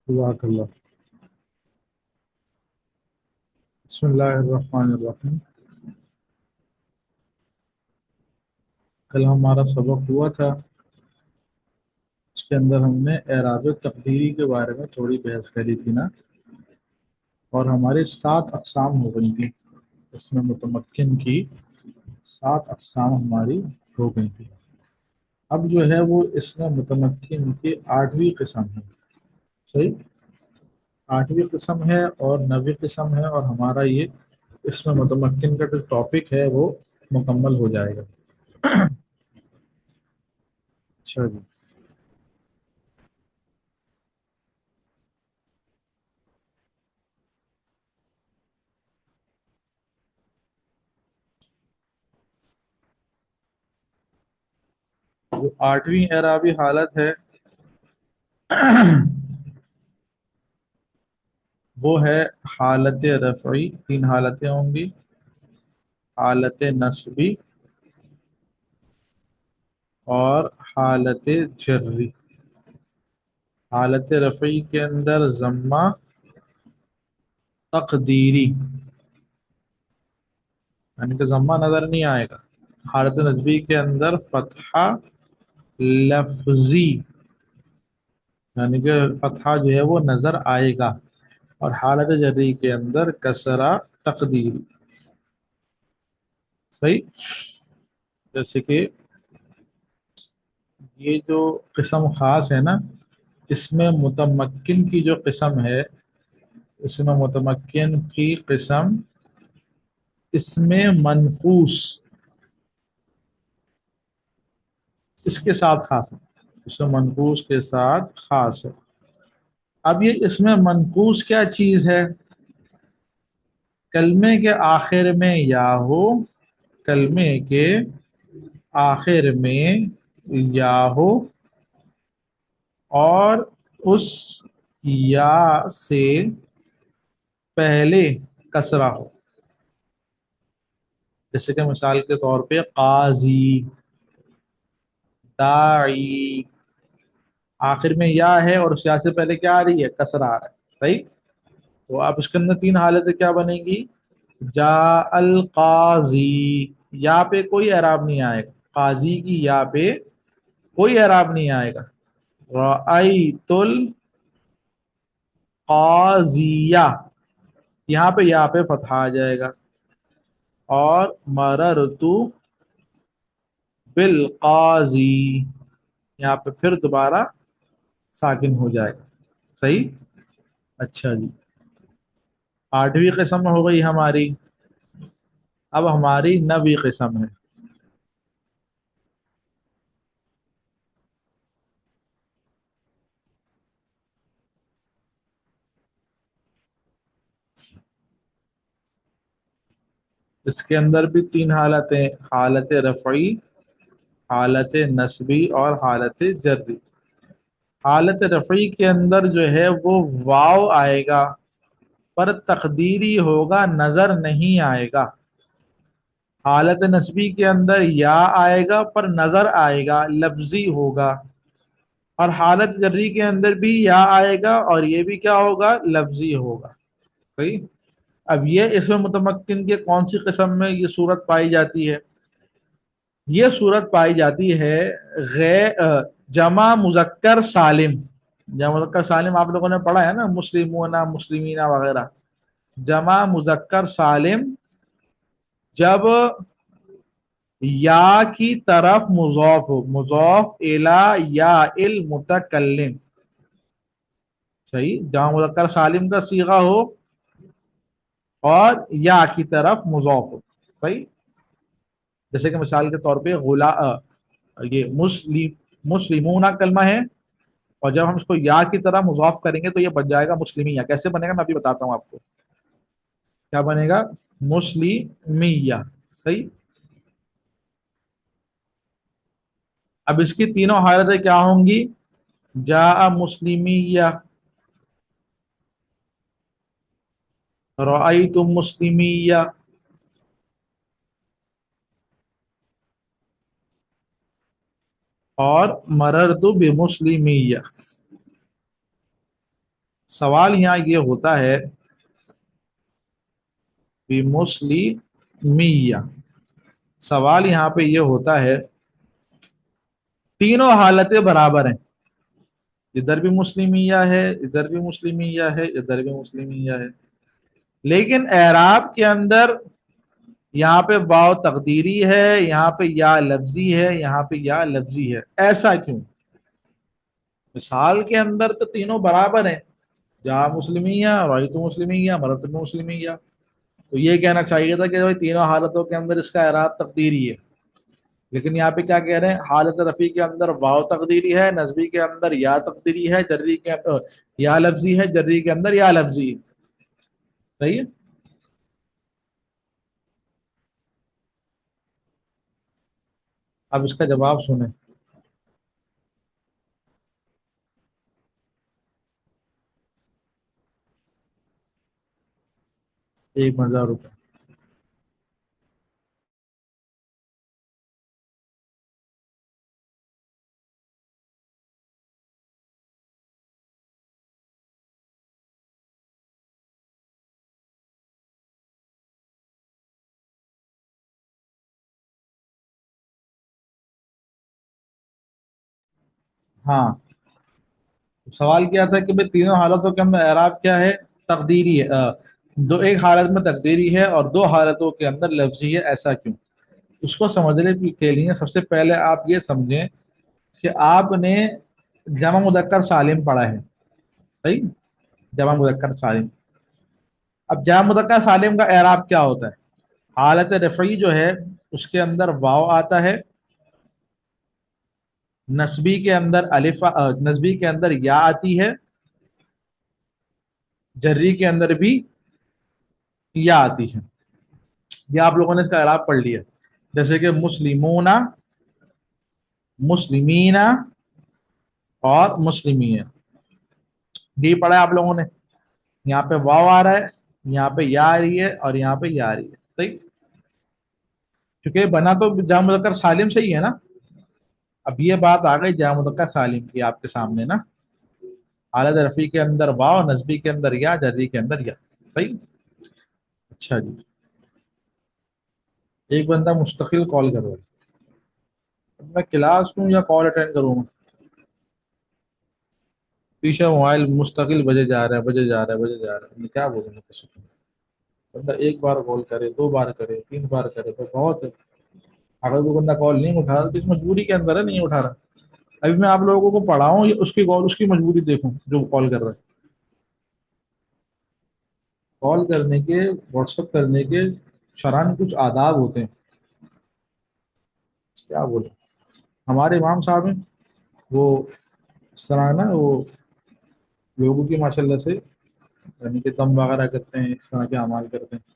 جزاک اللہ۔ بسم اللہ الرحمن الرحیم۔ کل ہمارا سبق ہوا تھا، اس کے اندر ہم نے اعراب تقدیری کے بارے میں تھوڑی بحث کری تھی نا، اور ہماری 7 اقسام ہو گئی تھی۔ اس میں متمکن کی 7 اقسام ہماری ہو گئی تھی۔ اب جو ہے وہ اس میں متمکن کی 8ویں قسم ہے۔ صحیح، 8ویں قسم ہے اور 9ویں قسم ہے، اور ہمارا یہ اس میں متمکن کا جو ٹاپک ہے وہ مکمل ہو جائے گا۔ اچھا جی، جو 8ویں اعرابی حالت ہے وہ ہے حالت رفعی۔ 3 حالتیں ہوں گی: حالت نصبی اور حالت جری۔ حالت رفعی کے اندر ضمہ تقدیری، یعنی کہ ضمہ نظر نہیں آئے گا۔ حالت نصبی کے اندر فتحہ لفظی، یعنی کہ فتحہ جو ہے وہ نظر آئے گا۔ اور حالت جری کے اندر کسرہ تقدیری۔ صحیح، جیسے کہ یہ جو قسم خاص ہے نا، اس میں متمکن کی جو قسم ہے، اس میں متمکن کی قسم اس میں منقوص، اس کے ساتھ خاص ہے، اس میں منقوص کے ساتھ خاص ہے۔ اب یہ اس میں منقوص کیا چیز ہے؟ کلمے کے آخر میں یا ہو، کلمے کے آخر میں یا ہو، اور اس یا سے پہلے کسرہ ہو۔ جیسے کہ مثال کے طور پہ قاضی، داعی، آخر میں یا ہے اور اس یا سے پہلے کیا آ رہی ہے؟ کسرہ آ رہا ہے۔ صحیح، تو آپ اس کے اندر 3 حالتیں کیا بنے گی؟ جا القاضی، یا پہ کوئی اعراب نہیں آئے گا، قاضی کی یا پہ کوئی اعراب نہیں آئے گا۔ رأیت القاضیہ، یہاں پہ یا پہ فتح آ جائے گا۔ اور مررت بالقاضی، یہاں پہ پھر دوبارہ ساکن ہو جائے گا۔ صحیح، اچھا جی، 8ویں قسم ہو گئی ہماری۔ اب ہماری 9ویں قسم ہے۔ اس کے اندر بھی 3 حالتیں: حالت رفعی، حالت نصبی اور حالت جری۔ حالت رفعی کے اندر جو ہے وہ واو آئے گا، پر تقدیری ہوگا، نظر نہیں آئے گا۔ حالت نصبی کے اندر یا آئے گا پر نظر آئے گا، لفظی ہوگا۔ اور حالت جری کے اندر بھی یا آئے گا اور یہ بھی کیا ہوگا؟ لفظی ہوگا۔ صحیح، اب یہ اس میں متمکن کے کون سی قسم میں یہ صورت پائی جاتی ہے؟ یہ صورت پائی جاتی ہے جمع مذکر سالم۔ جمع مذکر سالم آپ لوگوں نے پڑھا ہے نا، مسلمون، مسلمین وغیرہ۔ جمع مذکر سالم جب یا کی طرف مضاف ہو، مضاف الی یا المتکلم۔ صحیح، جمع مذکر سالم کا صیغہ ہو اور یا کی طرف مضاف ہو۔ صحیح، جیسے کہ مثال کے طور پہ یہ مسلمون کلمہ ہے، اور جب ہم اس کو یا کی طرح مضاف کریں گے تو یہ بن جائے گا مسلمیہ۔ کیسے بنے گا میں ابھی بتاتا ہوں آپ کو، کیا بنے گا؟ مسلمیہ۔ صحیح، اب اس کی تینوں حالتیں کیا ہوں گی؟ جاء مسلمیہ، رأیت مسلمیہ، اور مررت بمسلمیہ۔ سوال یہاں یہ ہوتا ہے مسلمیہ، سوال یہاں پہ یہ ہوتا ہے تینوں حالتیں برابر ہیں، ادھر بھی مسلمیہ ہے، ادھر بھی مسلمیہ ہے، ادھر بھی مسلمیہ ہے، لیکن اعراب کے اندر یہاں پہ واو تقدیری ہے، یہاں پہ یا لفظی ہے، یہاں پہ یا لفظی ہے، ایسا کیوں؟ مثال کے اندر تو تینوں برابر ہیں، جہاں مسلمیہ، رایت مسلمیہ، مرت مسلمیہ، تو یہ کہنا چاہیے تھا کہ بھائی تینوں حالتوں کے اندر اس کا اعراب تقدیری ہے، لیکن یہاں پہ کیا کہہ رہے ہیں؟ حالت رفیع کے اندر واو تقدیری ہے، نصبی کے اندر یا تقدیری ہے، جری کے اندر یا لفظی ہے، جری کے اندر یا لفظی ہے. صحیح ہے. اب اس کا جواب سنیں. ₹1000. ہاں، سوال کیا تھا کہ بھئی تینوں حالتوں کے اندر اعراب کیا ہے؟ تقدیری ہے. دو، ایک حالت میں تقدیری ہے اور دو حالتوں کے اندر لفظی ہے، ایسا کیوں؟ اس کو سمجھنے کے لیے سب سے پہلے آپ یہ سمجھیں کہ آپ نے جمع مذکر سالم پڑھا ہے. صحیح، جمع مذکر سالم. اب جمع مذکر سالم کا اعراب کیا ہوتا ہے؟ حالت رفعی جو ہے اس کے اندر واو آتا ہے، نسبی کے اندر الف، نسبی کے اندر یا آتی ہے، جری کے اندر بھی یا آتی ہے. یہ آپ لوگوں نے اس کا اعراب پڑھ لیا، جیسے کہ مسلمون، مسلمین اور مسلمین، یہ پڑھا ہے آپ لوگوں نے. یہاں پہ واو آ رہا ہے، یہاں پہ یا آ رہی ہے اور یہاں پہ یا آ رہی ہے. صحیح، کیونکہ بنا تو جمع مذکر سالم سے ہی ہے نا. اب یہ بات آ گئی جمع مذکر سالم کی آپ کے سامنے نا. حالت رفیع کے اندر واو، نسبی کے اندر یا، جری کے اندر یا. صحیح. اچھا جی، ایک بندہ مستقل کال کر رہا ہے. میں کلاس ہوں یا کال اٹینڈ کروں؟ پیچھے موبائل مستقل بجے جا رہا ہے، بجے جا رہا ہے، بجے جا رہا ہے. میں کیا بولوں گا کسی کو؟ بندہ ایک بار کال کرے، دو بار کرے، تین بار کرے تو بہت ہے. اگر وہ بندہ کال نہیں اٹھا رہا تو اس مجبوری کے اندر ہے نہیں اٹھا رہا. ابھی میں آپ لوگوں کو پڑھاؤں یا اس کی کال، اس کی مجبوری دیکھوں جو کال کر رہا ہے. کال کرنے کے، واٹس ایپ کرنے کے شران کچھ آداب ہوتے ہیں. کیا بولیں، ہمارے امام صاحب ہیں، وہ اس طرح نا، وہ لوگوں کی ماشاء اللہ سے یعنی کہ دم وغیرہ کرتے ہیں، اس طرح کے اعمال کرتے ہیں.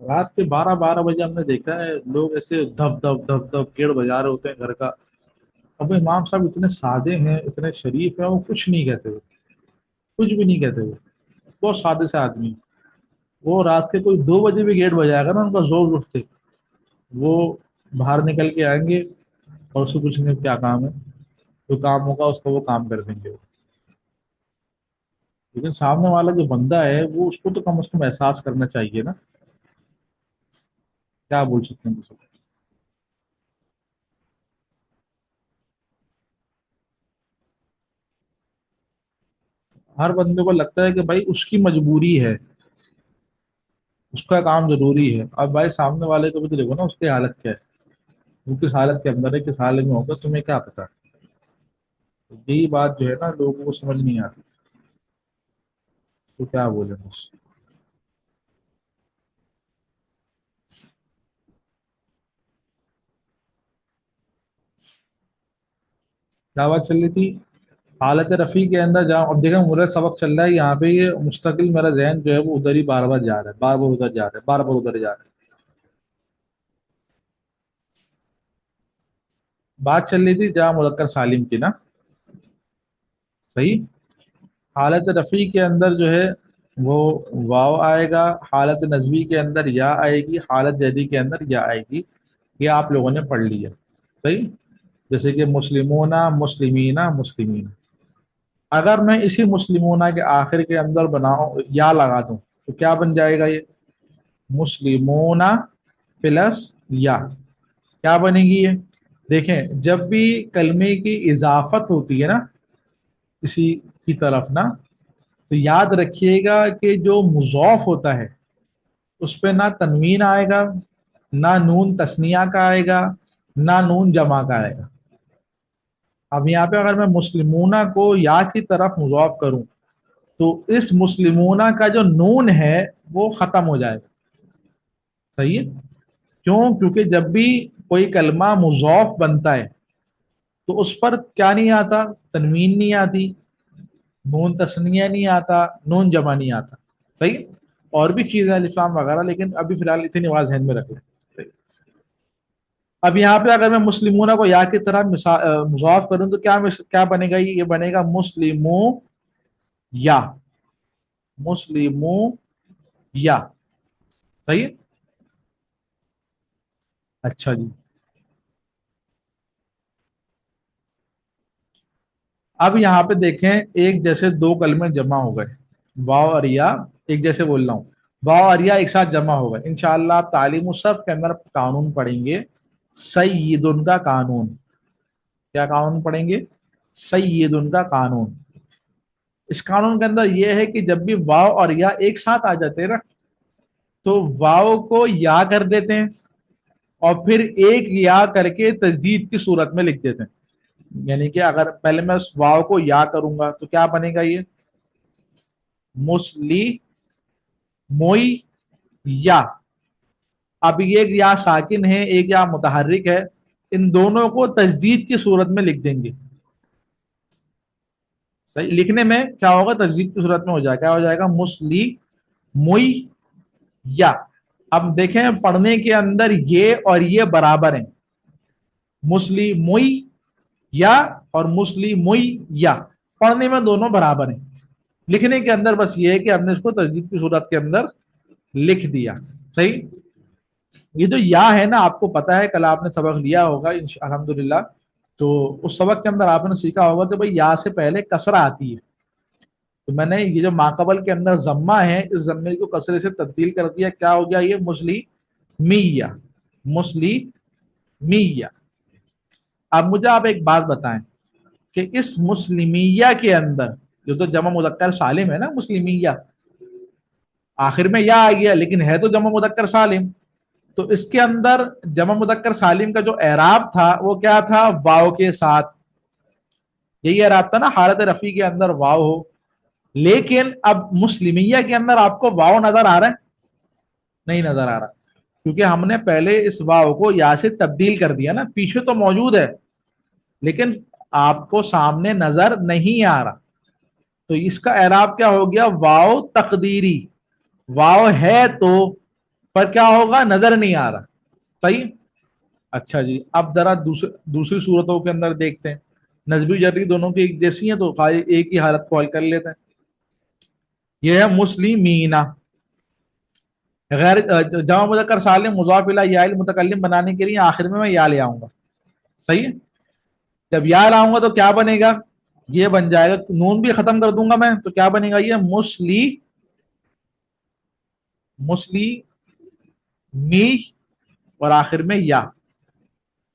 رات کے 12 12 بجے ہم نے دیکھا ہے لوگ ایسے دھپ دھپ دھپ دھپ گیڑ بجا رہے ہوتے ہیں گھر کا. اب امام صاحب اتنے سادے ہیں، اتنے شریف ہیں، وہ کچھ نہیں کہتے ہوئے، کچھ بھی نہیں کہتے ہوئے، بہت سادے سے آدمی ہیں. وہ رات کے کوئی 2 بجے بھی گیٹ بجائے گا نا، ان کا زور اٹھتے، وہ باہر نکل کے آئیں گے اور اس کو پوچھیں گے کیا کام ہے، جو کام ہوگا اس کو وہ کام کر دیں گے. لیکن سامنے والا جو بندہ ہے وہ، اس کو تو کم از کم احساس کرنا چاہیے نا. کیا بول سکتے ہیں کسی کو؟ ہر بندے کو لگتا ہے کہ بھائی اس کی مجبوری ہے، اس کا کام ضروری ہے. اب بھائی سامنے والے کو بھی تو دیکھو نا، اس کی حالت کیا ہے، وہ کس حالت کے اندر ہے، کس حالت میں ہوگا، تمہیں کیا پتا. یہی بات جو ہے نا لوگوں کو سمجھ نہیں آتی. تو کیا بولے بس. کیا بات چل رہی تھی؟ حالت رفیع کے اندر جاؤ. اب دیکھیں میرا سبق چل رہا ہے یہاں پہ، یہ مستقل میرا ذہن جو ہے وہ ادھر ہی بار بار جا رہا ہے، بار بار ادھر جا رہا ہے، بار بار ادھر جا رہا ہے. بات چل رہی تھی جہاں مذکر سالم کی نا. صحیح. حالت رفیع کے اندر جو ہے وہ واو آئے گا، حالت نزوی کے اندر یا آئے گی، حالت جدی کے اندر یا آئے گی. یہ آپ لوگوں نے پڑھ لیا. صحیح. جیسے کہ مسلمون، مسلمین، مسلمین. اگر میں اسی مسلمونہ کے آخر کے اندر بناؤں یا لگا دوں تو کیا بن جائے گا؟ یہ مسلمونہ پلس یا کیا بنے گی یہ؟ دیکھیں جب بھی کلمے کی اضافت ہوتی ہے نا اسی کی طرف نا، تو یاد رکھیے گا کہ جو مضاف ہوتا ہے اس پہ نہ تنوین آئے گا، نہ نون تثنیہ کا آئے گا، نہ نون جمع کا آئے گا۔ اب یہاں پہ اگر میں مسلمونہ کو یا کی طرف مضاف کروں تو اس مسلمونہ کا جو نون ہے وہ ختم ہو جائے گا۔ صحیح ہے؟ کیوں؟ کیونکہ جب بھی کوئی کلمہ مضاف بنتا ہے تو اس پر کیا نہیں آتا؟ تنوین نہیں آتی، نون تثنیہ نہیں آتا، نون جمع نہیں آتا۔ صحیح؟ اور بھی چیزیں الف لام وغیرہ، لیکن ابھی فی الحال اتنی آواز ذہن میں رکھ لیں۔ اب یہاں پہ اگر میں مسلمونہ کو یا کی طرح مضاف کروں تو کیا بنے گا؟ یہ بنے گا مسلمو یا، مسلمو یا۔ صحیح ہے؟ اچھا جی، اب یہاں پہ دیکھیں ایک جیسے دو کلمے جمع ہو گئے، واو اور یا، ایک جیسے بول رہا ہوں، واو اور یا ایک ساتھ جمع ہو گئے۔ انشاءاللہ آپ تعلیم الصرف کے اندر قانون پڑھیں گے، سیدن کا قانون۔ کیا قانون پڑھیں گے؟ سیدن کا قانون۔ اس قانون کے اندر یہ ہے کہ جب بھی واو اور یا ایک ساتھ آ جاتے ہیں نا تو واو کو یا کر دیتے ہیں اور پھر ایک یا کر کے تجدید کی صورت میں لکھ دیتے ہیں۔ یعنی کہ اگر پہلے میں اس واو کو یا کروں گا تو کیا بنے گا؟ یہ مسلی موئی یا۔ اب یہ ایک یا ساکن ہے، ایک یا متحرک ہے، ان دونوں کو تجدید کی صورت میں لکھ دیں گے۔ صحیح؟ لکھنے میں کیا ہوگا؟ تجدید کی صورت میں ہو جائے گا، کیا ہو جائے گا؟ مسلی موئی یا۔ اب دیکھیں پڑھنے کے اندر یہ اور یہ برابر ہیں، مسلم موئی یا اور مسلم موئی یا، پڑھنے میں دونوں برابر ہیں، لکھنے کے اندر بس یہ ہے کہ ہم نے اس کو تجدید کی صورت کے اندر لکھ دیا۔ صحیح؟ یہ جو یا ہے نا، آپ کو پتا ہے کل آپ نے سبق لیا ہوگا الحمدللہ، تو اس سبق کے اندر آپ نے سیکھا ہوگا کہ بھئی یا سے پہلے کسرہ آتی ہے، تو میں نے یہ جو ماقبل کے اندر ضمہ ہے اس ضمے کو کسرے سے تبدیل کر دیا، کیا ہو گیا؟ یہ مسلی میہ، مسلی میہ۔ اب مجھے آپ ایک بات بتائیں کہ اس مسلمیہ کے اندر جو تو جمع مذکر سالم ہے نا، مسلمیہ آخر میں یا آ گیا لیکن ہے تو جمع مذکر سالم، تو اس کے اندر جمع مذکر سالم کا جو اعراب تھا وہ کیا تھا؟ واو کے ساتھ۔ یہی اعراب تھا نا حالت رفیع کے اندر واو ہو، لیکن اب مسلمیہ کے اندر آپ کو واو نظر آ رہا ہے؟ نہیں نظر آ رہا، کیونکہ ہم نے پہلے اس واو کو یا سے تبدیل کر دیا نا، پیچھے تو موجود ہے لیکن آپ کو سامنے نظر نہیں آ رہا، تو اس کا اعراب کیا ہو گیا؟ واو تقدیری، واو ہے تو پر کیا ہوگا؟ نظر نہیں آ رہا۔ صحیح؟ اچھا جی، اب ذرا دوسری صورتوں کے اندر دیکھتے ہیں، نسبی جری دونوں کی ایک جیسی ہیں تو ایک ہی حالت کو حل کر لیتے ہیں۔ یہ ہے مسلمینہ، غیر جمع مذکر سالم مضاف الی یا المتکلم بنانے کے لیے آخر میں یا لے آؤں گا۔ صحیح ہے؟ جب یا لاؤں گا تو کیا بنے گا؟ یہ بن جائے گا، نون بھی ختم کر دوں گا میں تو کیا بنے گا؟ یہ مسلی می اور آخر میں یا،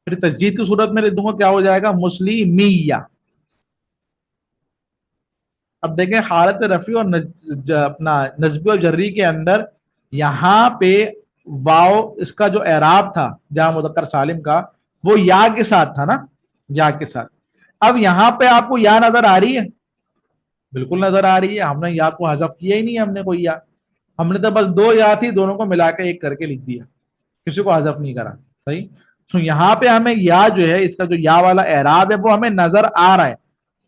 پھر تجدید کی صورت میں لکھ دوں گا، کیا ہو جائے گا؟ مسلمیہ۔ اب دیکھیں حالت رفیع اور اپنا نسبی اور جری کے اندر یہاں پہ واو اس کا جو اعراب تھا جمع مذکر سالم کا وہ یا کے ساتھ تھا نا، یا کے ساتھ۔ اب یہاں پہ آپ کو یا نظر آ رہی ہے؟ بالکل نظر آ رہی ہے، ہم نے یا کو حذف کیا ہی نہیں، ہم نے کوئی یا، ہم نے تو بس دو یا تھی دونوں کو ملا کے ایک کر کے لکھ دیا، کسی کو حذف نہیں کرا۔ صحیح؟ تو یہاں پہ ہمیں یا جو ہے اس کا جو یا والا اعراب ہے وہ ہمیں نظر آ رہا ہے،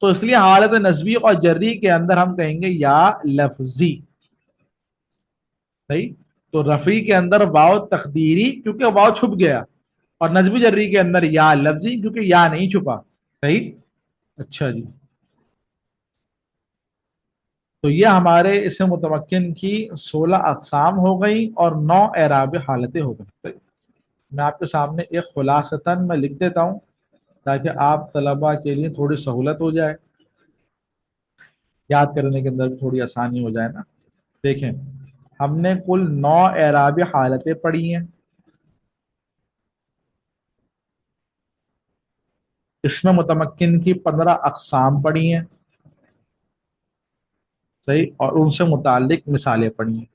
تو اس لیے حالت نسبی اور جری کے اندر ہم کہیں گے یا لفظی۔ صحیح؟ تو رفیع کے اندر واو تقدیری کیونکہ واو چھپ گیا، اور نسبی جری کے اندر یا لفظی کیونکہ یا نہیں چھپا۔ صحیح؟ اچھا جی، تو یہ ہمارے اس متمکن کی 16 اقسام ہو گئی اور 9 اعراب حالتیں ہو گئی۔ میں آپ کے سامنے ایک خلاصتاً میں لکھ دیتا ہوں تاکہ آپ طلباء کے لیے تھوڑی سہولت ہو جائے۔ یاد کرنے کے اندر بھی تھوڑی آسانی ہو جائے نا. دیکھیں ہم نے کل 9 اعرابی حالتیں پڑھی ہیں. اس میں متمکن کی 15 اقسام پڑھی ہیں. صحیح. اور ان سے متعلق مثالیں پڑھی ہیں.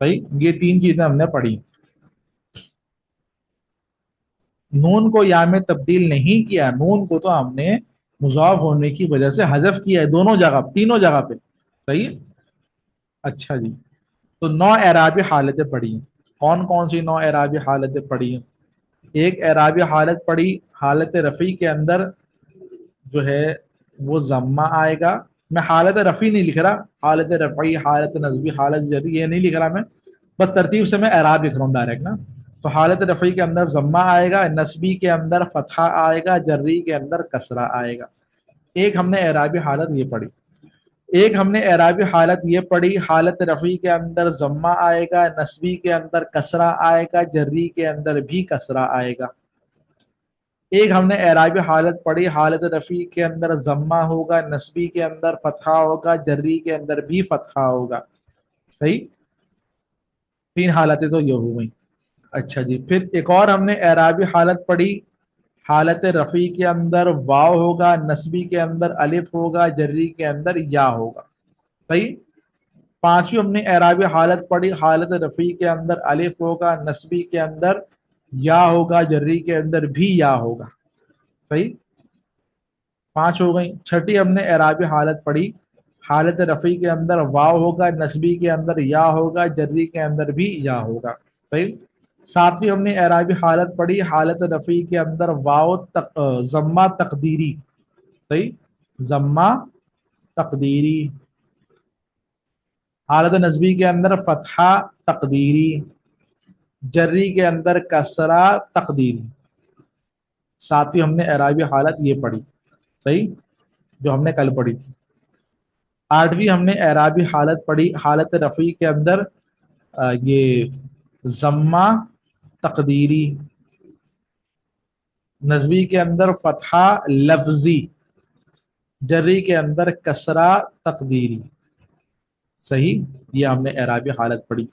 صحیح. یہ 3 چیزیں ہم نے پڑھی. نون کو یا میں تبدیل نہیں کیا. نون کو تو ہم نے مضاف ہونے کی وجہ سے حذف کیا ہے دونوں جگہ، تینوں جگہ پہ. صحیح. اچھا جی. تو 9 اعرابی حالتیں پڑھی ہیں. کون کون سی 9 اعرابی حالتیں پڑھی ہیں؟ ایک اعرابی حالت پڑھی حالت رفعی کے اندر جو ہے وہ ضمہ آئے گا. میں حالت رفعی نہیں لکھ رہا، حالت رفعی، حالت نصبی، حالت جری یہ نہیں لکھ رہا میں، بس ترتیب سے میں اعراب لکھ رہا ہوں ڈائریکٹ نا. تو حالت رفعی کے اندر ضمہ آئے گا، نصبی کے اندر فتحہ آئے گا، جری کے اندر کسرہ آئے گا. ایک ہم نے اعرابی حالت یہ پڑھی. ایک ہم نے اعرابی حالت یہ پڑھی حالت رفعی کے اندر ضمہ آئے گا، نصبی کے اندر کسرہ آئے گا، جری کے اندر بھی کسرہ آئے گا. ایک ہم نے اعرابی حالت پڑھی حالت رفعی کے اندر ضمہ ہوگا، نصبی کے اندر فتحہ ہوگا، جری کے اندر بھی فتحہ ہوگا. صحیح. 3 حالتیں تو یہ ہو گئیں. اچھا جی. پھر ایک اور ہم نے اعرابی حالت پڑھی حالت رفعی کے اندر واو ہوگا، نصبی کے اندر الف ہوگا، جری کے اندر یا ہوگا. صحیح. پانچویں ہم نے اعرابی حالت پڑھی حالت رفعی کے اندر الف ہوگا، نصبی کے اندر یا ہوگا، جری کے اندر بھی یا ہوگا. صحیح. 5 ہو گئی. چھٹی ہم نے اعرابی حالت پڑھی حالت رفعی کے اندر واو ہوگا، نصبی کے اندر یا ہوگا، جری کے اندر بھی یا ہوگا. صحیح. 7ویں ہم نے اعرابی حالت پڑھی حالت رفعی کے اندر واو ضمہ تقدیری. صحیح. ضمہ تقدیری. حالت نصبی کے اندر فتحہ تقدیری، جری کے اندر کسرہ تقدیری. 7ویں ہم نے اعرابی حالت یہ پڑھی. صحیح. جو ہم نے کل پڑھی تھی. 8ویں ہم نے اعرابی حالت پڑھی حالت رفعی کے اندر یہ ضمہ تقدیری، نصبی کے اندر فتحہ لفظی، جری کے اندر کسرہ تقدیری. صحیح. یہ ہم نے اعرابی حالت پڑھی.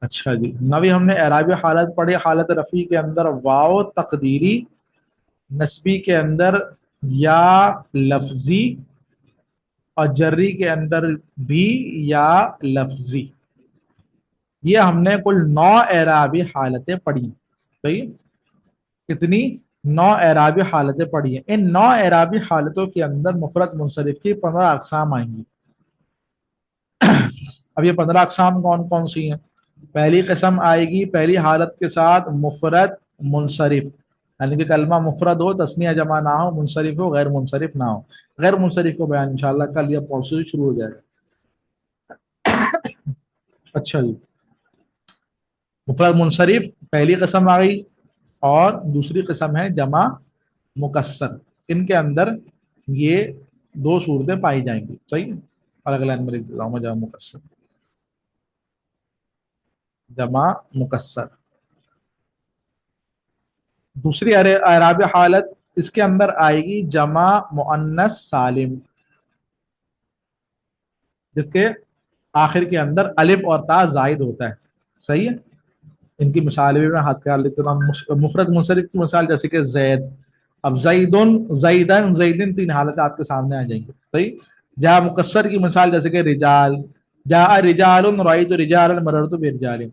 اچھا جی. 9ویں ہم نے اعرابی حالت پڑھی حالت رفعی کے اندر واو تقدیری، نصبی کے اندر یا لفظی اور جری کے اندر بھی یا لفظی. یہ ہم نے کل 9 اعرابی حالتیں پڑھی. صحیح. کتنی؟ 9 اعرابی حالتیں پڑھی ہیں. ان 9 اعرابی حالتوں کے اندر مفرد منصرف کی 15 اقسام آئیں گی. اب یہ 15 اقسام کون کون سی ہیں؟ پہلی قسم آئے گی پہلی حالت کے ساتھ مفرد منصرف، یعنی کہ کلمہ مفرد ہو، تسنیہ جمع نہ ہو، منصرف ہو، غیر منصرف نہ ہو. غیر منصرف کو بیان انشاءاللہ کل یا پرسوں شروع ہو جائے گا. اچھا جی. مفرد منصرف پہلی قسم آ گئی، اور دوسری قسم ہے جمع مکسر. ان کے اندر یہ 2 صورتیں پائی جائیں گی. صحیح. الگ لائن میں لکھ دیتا ہوں میں جمع مکسر. جمع مکسر. دوسری اعرابی حالت اس کے اندر آئے گی جمع مؤنث سالم، جس کے آخر کے اندر الف اور تا زائد ہوتا ہے. صحیح ہے. ان کی مثال بھی میں ہاتھ کر لیتا ہوں. مفرد منصرف کی مثال جیسے کہ زید. اب زیدن، زیدن، زیدن 3 حالت آپ کے سامنے آ جائیں گے. صحیح. جہاں مکسر کی مثال جیسے کہ رجال، جاء رجال رأیت رجالا مررت برجال.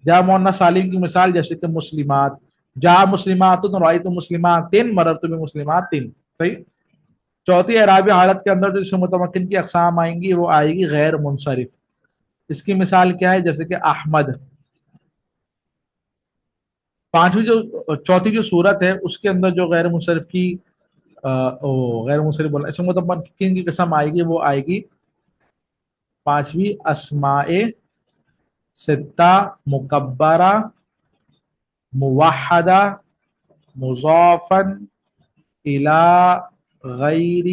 جہاں مؤنث سالم کی مثال جیسے کہ مسلمات، جاء مسلمات رأیت مسلمات مررت بمسلمات. صحیح. چوتھی اعرابی حالت کے اندر جو اس متمکن کی اقسام آئیں گی وہ آئے گی غیر منصرف. اس کی مثال کیا ہے؟ جیسے کہ احمد. چوتھی جو صورت ہے اس کے اندر جو غیر منصرف کی غیر منصرف بولنا اس میں متمکن کی قسم آئے گی وہ آئے گی 5ویں اسماء ستہ مکبرہ موحدہ مضافن الی غیر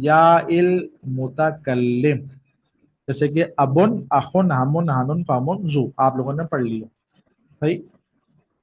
یا المتکلم. جیسے کہ ابن، اخن، ہمن، ہنن، فامن، زو آپ لوگوں نے پڑھ لیا. صحیح.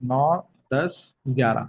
9, 10, 11,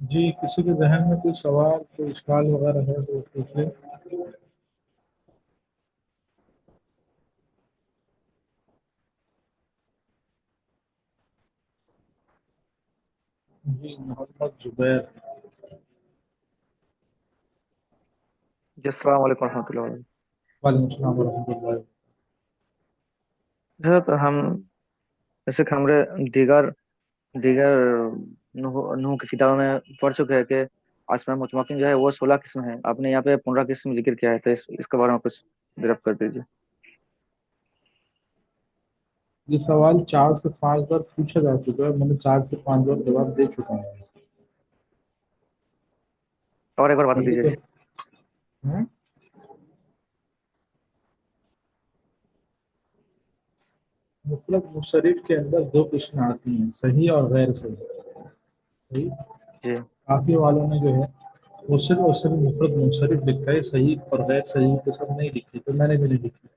جی کسی کے ذہن میں کوئی سوال کوئی اشکال وغیرہ ہے تو پوچھ لیں. جی محمد زبیر. جی السلام علیکم ورحمۃ اللہ وبرکاتہ. وعلیکم السلام ورحمۃ اللہ. حضرت ہم جیسے کہ ہمارے دیگر دیگر نوح کی کتابوں میں پڑھ چکے ہیں کہ آسمان متمکن جو ہے وہ 16 قسم ہے. آپ نے یہاں پہ 15 قسم ذکر کیا ہے، تو اس کے بارے میں کچھ گرفت کر دیجیے. یہ سوال 4 سے 5 بار پوچھا جا چکا ہے، میں نے 4 سے 5 بار جواب دے چکا ہوں. اور ایک بار بتا ٹھیک دیجیے ہے. جی. ہاں؟ مفرد منصرف کے اندر 2 قسمیں آتی ہیں، صحیح اور غیر صحیح. صحیح جی کافی والوں نے جو ہے وہ صرف اور صرف مفرد منصرف لکھا ہے، صحیح اور غیر صحیح قسم نہیں لکھی، تو میں نے بھی نہیں لکھی.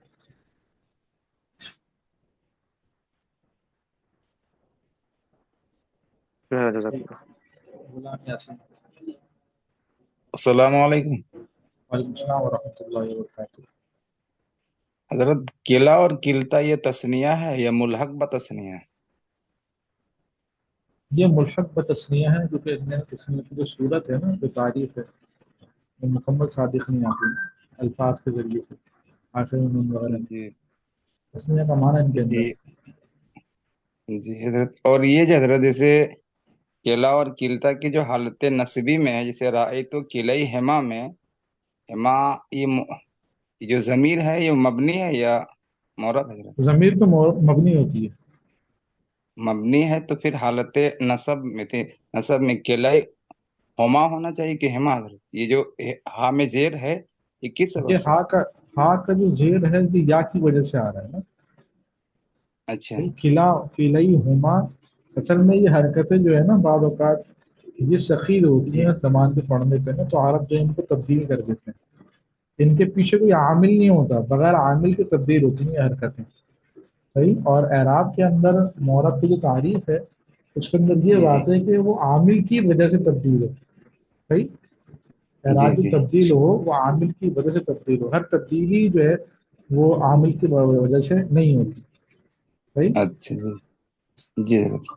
جزاک ٹھیک. اللہ. غلام یاسین. السلام علیکم وعلیکم السلام ورحمۃ اللہ وبرکاتہ. حضرت. قلعہ اور قلتا یہ تثنیہ ہے یا ملحق بتثنیہ ہے؟ یہ ملحق بتثنیہ ہے کیونکہ اس میں کی جو صورت ہے نا جو تعریف ہے وہ مکمل صادق نہیں آتی الفاظ کے ذریعے سے آخر میں نون وغیرہ نہیں. جی تثنیہ کا معنی ان کے جی اندر ہے. جی حضرت. اور یہ جو حضرت جیسے قلعہ اور قلتا کی جو حالت نصبی میں ہے، جیسے رائے تو قلعی ہما میں ہما، یہ جو ضمیر ہے یہ مبنی ہے یا مورب ہے حضرت؟ ضمیر تو مبنی ہوتی ہے. مبنی ہے تو پھر حالت نصب میں قلعی ہما ہونا چاہیے کہ ہما حضرت؟ یہ جو ہا میں زیر ہے یہ کس سبب یہ سے؟ ہا کا جو زیر ہے یہ یا کی وجہ سے آ رہا ہے نا. اچھا قلعی ہما اصل میں یہ حرکتیں جو ہے نا بعض اوقات یہ سخیر ہوتی جی ہیں زبان کے پڑھنے پہ نا، تو عرب جو ہے ان کو تبدیل کر دیتے ہیں. ان کے پیچھے کوئی عامل نہیں ہوتا، بغیر عامل کے تبدیل ہوتی ہیں یہ حرکتیں. صحیح. اور اعراب کے اندر مورب کی جو تعریف ہے اس کے اندر یہ جی جی بات ہے کہ وہ عامل کی وجہ سے تبدیل ہو. صحیح. جی اعراب جو جی تبدیل ہو وہ عامل کی وجہ سے تبدیل ہو. ہر تبدیلی جو ہے وہ عامل کی وجہ سے نہیں ہوتی. صحیح. اچھا جی جی حضرت.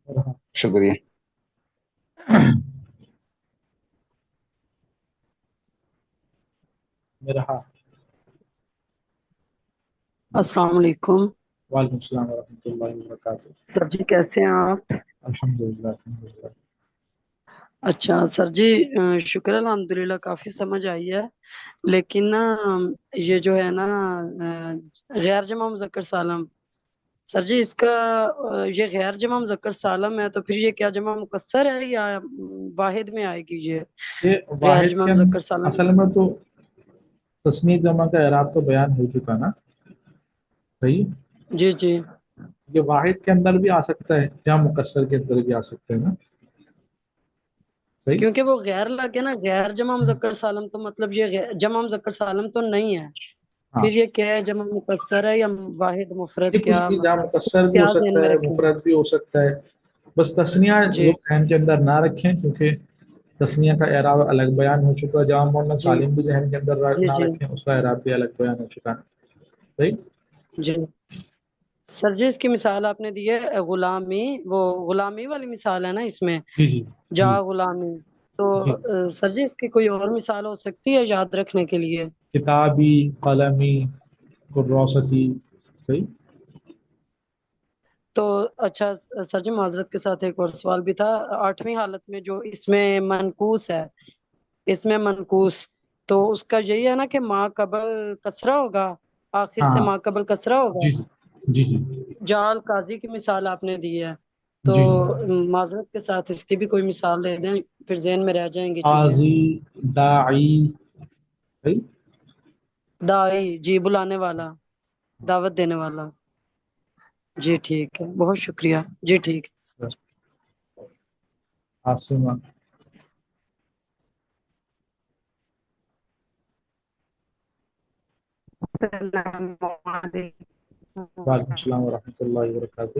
اور ہاں شکریہ. میرا ہاں. السلام علیکم وعلیکم السلام ورحمۃ اللہ وبرکاتہ. سر جی، کیسے ہیں آپ؟ الحمدللہ الحمدللہ. اچھا سر جی، شکر الحمدللہ کافی سمجھ آئی ہے، لیکن نا یہ جو ہے نا غیر جمع مذکر سالم، سر جی اس کا یہ غیر جمع مذکر سالم ہے تو پھر یہ کیا جمع مکسر ہے یا واحد میں آئے گی یہ یہ غیر واحد جمع کے مذکر سالم؟ اصل میں تو تسنیہ جمع کا اعراب تو بیان ہو چکا نا. صحیح. جی جی یہ واحد کے اندر بھی آ سکتا ہے جہاں مکسر کے اندر بھی آ سکتا ہے نا. صحیح. کیونکہ وہ غیر لگے نا، غیر جمع مذکر سالم تو مطلب یہ جمع مذکر سالم تو نہیں ہے، ہاں پھر یہ کیا ہے، جمع مکسر ہے یا واحد مفرد؟ یہ کچھ کیا بھی جہاں مطلب مکسر بھی ہو کیا ذہن سکتا میں ہے رکھیں؟ مفرد بھی ہو سکتا ہے. بس تسنیہ جی لوگ ذہن کے اندر نہ رکھیں کیونکہ تسنیہ کا اعراب الگ بیان ہو چکا ہے. جہاں مولانا جی سالم بھی ذہن کے اندر جی نہ جی رکھیں اس کا اعراب بھی الگ بیان ہو چکا ہے. صحیح. جی سر جی، اس کی مثال آپ نے دی ہے غلامی، وہ غلامی والی مثال ہے نا اس میں، جی جی جا جی غلامی. تو جی. سر جی اس کی کوئی اور مثال ہو سکتی ہے یاد رکھنے کے لیے؟ کتابی قلمی کروستی. صحیح. تو اچھا سر جی، معذرت کے ساتھ ایک اور سوال بھی تھا. 8ویں حالت میں جو اس میں منقوس ہے، اس میں منقوس تو اس کا یہی ہے نا کہ ما قبل کسرہ ہوگا، آخر سے ہاں ما قبل کسرہ ہوگا. جی جی جی جی جال قاضی کی مثال آپ نے دی ہے، تو جی. معذرت کے ساتھ اس کی بھی کوئی مثال دے دیں، پھر ذہن میں رہ جائیں گی چیزیں. قاضی داعی. صحیح. داعی، جی بلانے والا، دعوت دینے والا. جی ٹھیک ہے، بہت شکریہ. جی ٹھیک ہے. عاصمہ. السلام علیکم وعلیکم السلام ورحمۃ اللہ وبرکاتہ.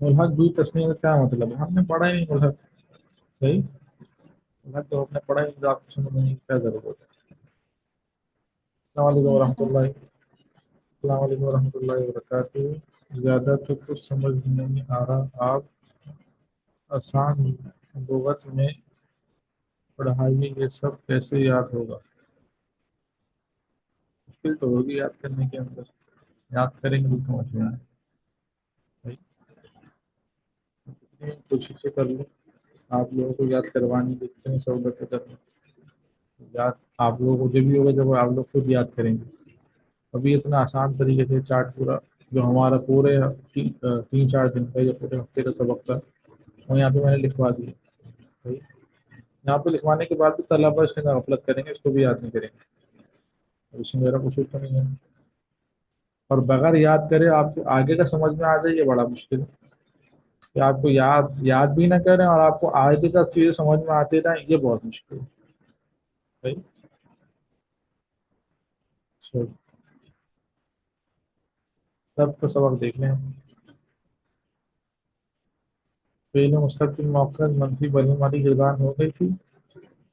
ملحق بھی تسنیہ کا کیا مطلب ہے؟ ہم نے پڑھا ہی نہیں ملحق. صحیح. ملحق تو ہم نے پڑھا ہی نہیں، آپ کو سمجھنے کی کیا ضرورت ہے. السلام علیکم ورحمۃ اللہ. السلام علیکم ورحمۃ اللہ وبرکاتہ. زیادہ تو کچھ سمجھ نہیں آ رہا، آپ آسان لغت میں پڑھائیے. یہ سب کیسے یاد ہوگا؟ مشکل تو ہوگی یاد کرنے کے اندر، یاد کریں گے تو سمجھ میں آئے. کوشش سے کر لیں، آپ لوگوں کو یاد کروانی دیکھتے ہیں سہولت سے کر لیں. یاد آپ لوگوں کو جب بھی ہوگا جب آپ لوگ خود یاد کریں گے. ابھی اتنا آسان طریقے سے چارٹ پورا جو ہمارا پورے 3-4 دن کا یا پورے ہفتے کا سبق تھا وہ یہاں پہ میں نے لکھوا دیا. صحیح. یہاں پہ لکھوانے کے بعد بھی طلبہ اس کے اندر غفلت کریں گے، اس کو بھی یاد نہیں کریں گے. اس میں میرا قصور تو نہیں ہے. اور بغیر یاد کرے آپ کو آگے کا سمجھ میں آ جائے یہ بڑا مشکل ہے کہ آپ کو یاد بھی نہ کریں اور آپ کو آگے کا چیزیں سمجھ میں آتے رہیں، یہ بہت مشکل ہے. صحیح. چلو، سب کا سبق دیکھ لیں. فعل مستقبل موقع منفی بنی والی گردان ہو گئی تھی.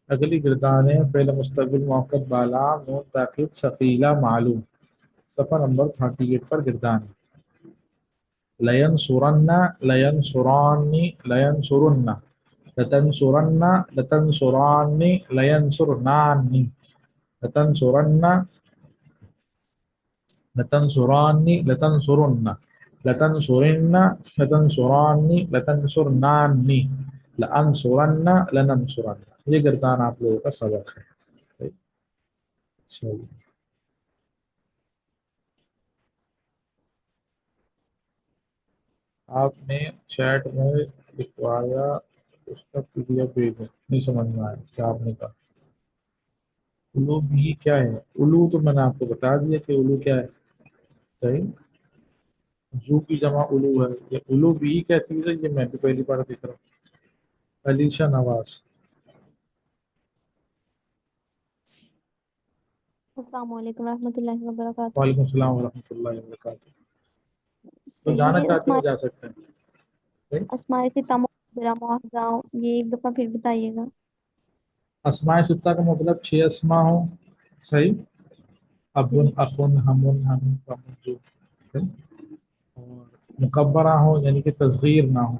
اگلی گردان ہے فعل مستقبل موقع بالا نون تاکید ثقیلہ معلوم. صفحہ نمبر 38 پر گردان ہے. لینصرن، لینصرانی، لینصرن، لتنصرن، لتنصرانی، لینصرنانی، لتنصرن، لتنصرانی، لتنصرن، لتنصرن، لتنصرانی، لتنصرنانی، لانصرن، لننصرن. یہ گردان آپ لوگوں کا سبق ہے. چلیے. آپ نے چیٹ میں لکھوایا، اس کا پی ڈی ایف بھیجیں. نہیں سمجھ میں آیا کیا آپ نے کہا. الو بھی کیا ہے؟ الو تو میں نے آپ کو بتا دیا کہ الو کیا ہے. صحیح. زو کی جمع الو ہے. یہ الو بھی کیا چیز ہے یہ میں بھی پہلی بار دیکھ رہا ہوں. علیشا نواز. السلام علیکم ورحمۃ اللہ وبرکاتہ. وعلیکم السلام ورحمۃ اللہ وبرکاتہ. تو جانا صحیح. چاہتے ہو جا سکتے ہیں. صحیح. اسماء سے برا معاوضہ یہ ایک دفعہ پھر بتائیے گا. اسماء ستہ کا مطلب 6 اسماء ہوں. صحیح. ابن، جی اخن، ہمن، ہم، جو. صحیح. اور مکبرہ ہو یعنی کہ تصغیر نہ ہو.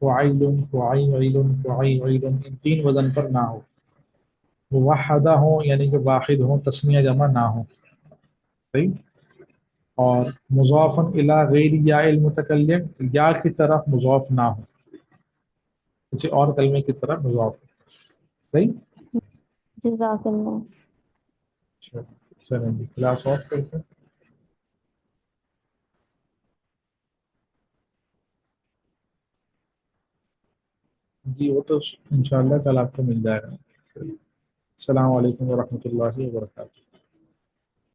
فعیل، فعیل، فعیل، ان 3 وزن پر نہ ہو. موحدہ ہوں یعنی کہ واحد ہوں، تسنیہ جمع نہ ہو. صحیح. اور مضاف الی غیر یا المتکلم، یا کی طرف مضاف نہ ہو، کسی اور کلمے کی طرف مضاف ہو. صحیح. جزاک اللہ. چلیں جی کلاس آف کرتے ہیں. جی وہ تو انشاءاللہ کل آپ کو مل جائے گا. السلام علیکم ورحمۃ اللہ وبرکاتہ.